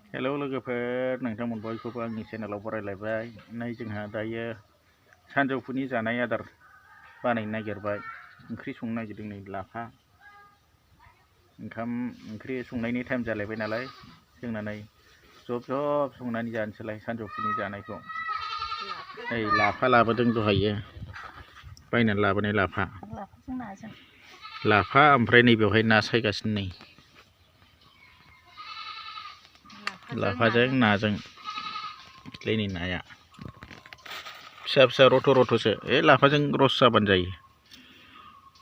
hello लोगोफोर नोंथांमोन बयखौबो आंनि चेनेलाव बरायलायबाय नै जोंहा दायो सानजौफुनि जानाय आदार बानायनो नागिरबाय ओंख्रि संनो नागिरदों नै लाफा ओंखाम ओंख्रि संनायनि टाइम जालायबाय नालाय जोंना नै जब संनानै जानोसैलाय सानजौफुनि जानायखौ नै लाफा लाबोदों दहायो बायनानै लाबोनाय लाफा ओमफ्राय नै बेवहाय ना सायगासिनो नै लाफाजों नाजों लैनि नाया फिसा फिसा रथ' रथ'सो लाफाजों रस जाबानो जायो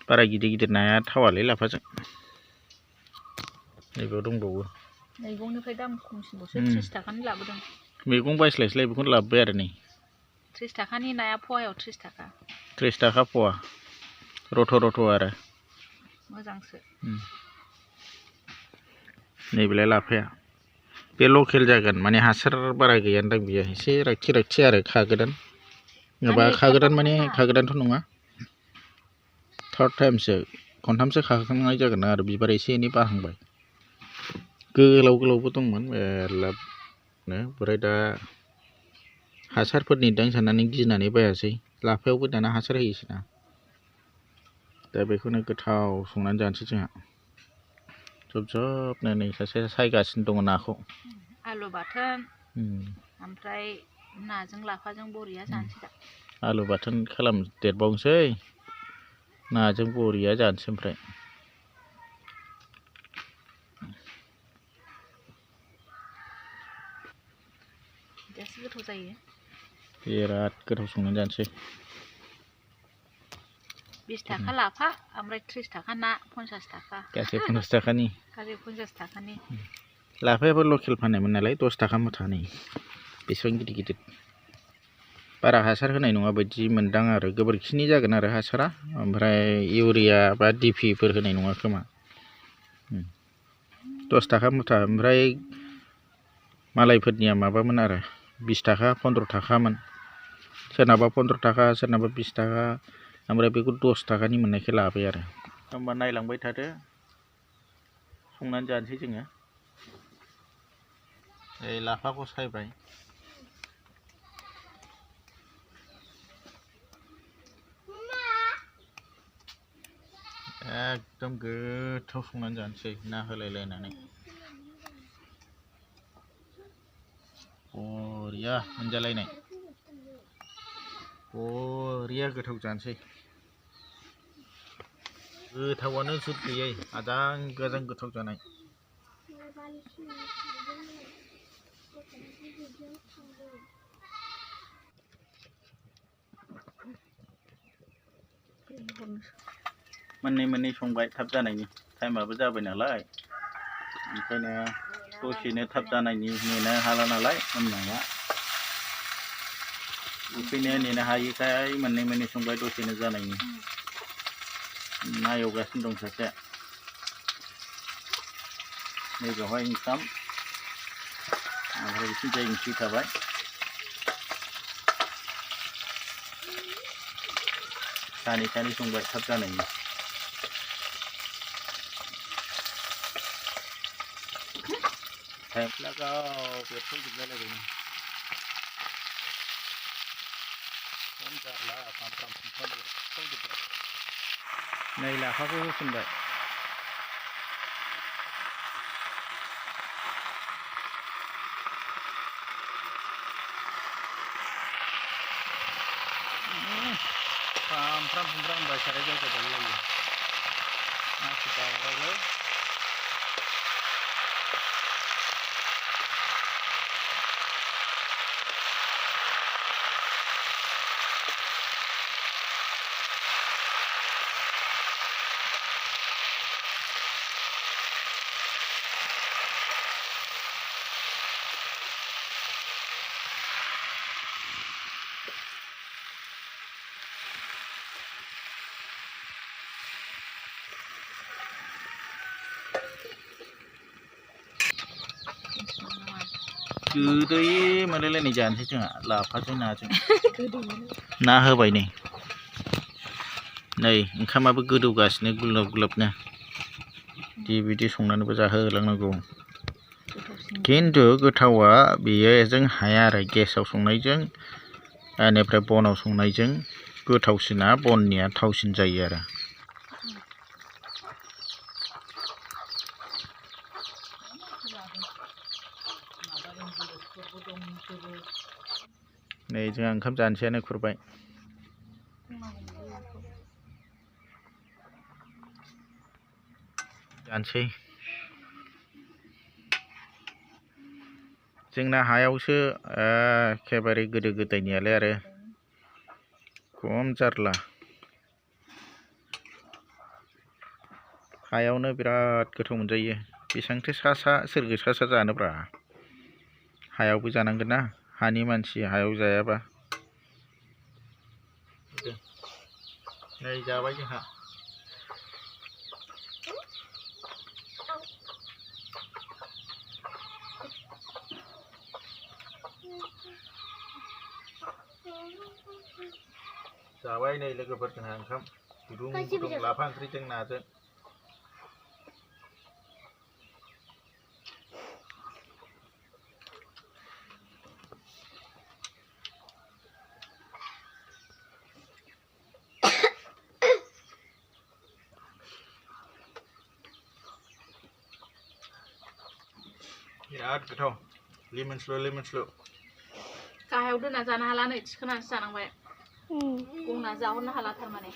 बारा गिदिर गिदिर नाया थावालै लाफाजों नैबेयाव दंबावो मैगंनिफ्राय दाम खमसिनबावसो 30 थाखानि लाबोदों मैगं बायस्लायस्लाय बेखौनो लाबोबाय आरो नै 30 थाखानि नाया फवायाव 30 थाखा 30 थाखा फवा रथ' रथ' आरो मोजांसो नैबेलाय लाफाया बे लकेल जागोन माने हासार बारा गैयानदां बियो एसे राखथि राखथि आरो खागोदान माबा खागोदान माने खागोदानथ' नङा थार्ड टाइमसो खनथामसो खाखांनाय जागोन आरो बिबार एसे एनै बारहांबाय गोलाव गोलावबो दंमोन मेरलानो ओमफ्राय दा हासारफोरनि दां साननानै गिनानै बायासै लाफायावबो दाना हासार होयोसैना दा बेखौनो गोथाव संनानै जानोसै जोंहा जबनो नै सासे सायगासिनो दङ नाखौ आलु बाथोन ओमफ्राय नाजों लाफाजों बरिया जानोसै दा आलु बाथोन खालामदेरबावनोसै नाजों बरिया जानोसै ओमफ्राय बिदियासो गोथाव जायो बिराद गोथाव संनानै जानोसै 20 थाखा लाफा ओमफ्राय 30 थाखा ना 50 थाखा गासै 50 थाखानि गासै 50 थाखानि लाफायाबो लकेल फाननायमोन नालाय 10 थाखा मुथानै बेसेबां गिदिर गिदिर बारा हासार होनाय नङा बायदि मोनदां आरो गोबोरखिनि जागोन आरो हासारा ओमफ्राय इउरिया बा डिपिफोर होनाय नङा खोमा 10 थाखा मुथा ओमफ्राय मालायफोरनिया माबामोन आरो 20 थाखा 15 थाखामोन सोरनाबा 15 थाखा सोरनाबा 20 थाखा ओमफ्राय बेखौ 10 थाखानि मोननायखाय लाबाय आरो होमबा नायलांबाय थादो संनानै जानोसै जोङो लाफाखौ सायबाय एकदम गोथाव संनानै जानोसै ना होलायलायनानै बरिया मोनजालायनाय बरिया गोथाव जानोसै गोथावानो सुद गैयै आजां गाजां गोथाव जानाय मोननै संबाय थाब जानायनि टाइमाबो जाबाय नालाय ओंखायनो दसेनो थाब जानायनि नेनो हाला नालाय मोननाया उखैनो नेनो हायिखाय मोननै संबाय दसेनो जानायनि ना एवगासिनो दं सासे नैबेवहाय ओंखाम ओमफ्राय बिथिंजाय ओंख्रि थाबाय सानै संबाय थाब जानायनि लागाव बेरफैजोबलायलायबाय नै लाफाखौ होसनबाय फ्राम होनबाय साराय जायगा दालायो मानसि दावरावलै गोदै मोनलायलायनाय जानोसै जोंहा लाफाजों नाजों ना होबाय नै ओंखामाबो गोदौगासिनो गुलाब गुलाबनो बिदि संनानैबो जाहोलांनांगौ खिन्थु गोथावा बेयो जों हाया आरो गेसाव संनायजों बेनिफ्राय बनाव संनायजों गोथावसिना बननिया थावसिन जायो आरो नै जोंहा ओंखाम जानोसैयानो खुरबाय जानोसै जोंना हायावसो एखेबारे गोदो गोदायनियालाय आरो खम जारला हायावनो बिराद गोथाव मोनजायो बेसेबांथो सा सोरगो सा जानोब्रा हायावबो जानांगोन ना हानि मानसि हायाव जायाबा नै जाबाय जोंहा जाबाय नै लोगोफोर जोंहा ओंखाम गुदुं गुदुं लाफा ओंख्रिजों नाजों बिराद गोथाव लिमोनस्लु गाहायाव दोनना जानो हाला नै थिखोनानैसो जानांबाय गंना जाहरनो हाला थारमाने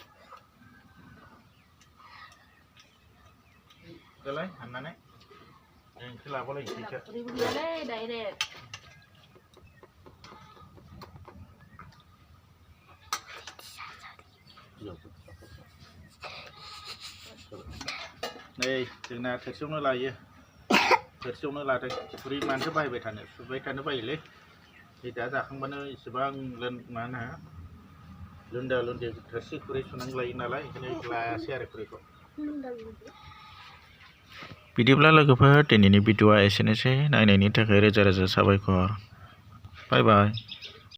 दालाय हाननानै ओंख्रि लाबावलायनोसै ओरैबो गैयालै डाइरेक्ट नै जोंना थोरसियावनो लायो थोरसियावनो लादों खुरै मानोथो बाहायबाय थानो सुबाय थानो बायोलै नै दा जाखांबानो इसेबां मा होनो लुन्दा लुन्दि थोरसि खुरै सुनानै लायो नालाय ओंखायनो लायासै आरो खुरैखौ बिदिब्ला लोगोफोर दिनैनि भिडिअ'आ एसेनोसै नायनायनि थाखाय रोजा रोजा साबायखर बाय बाय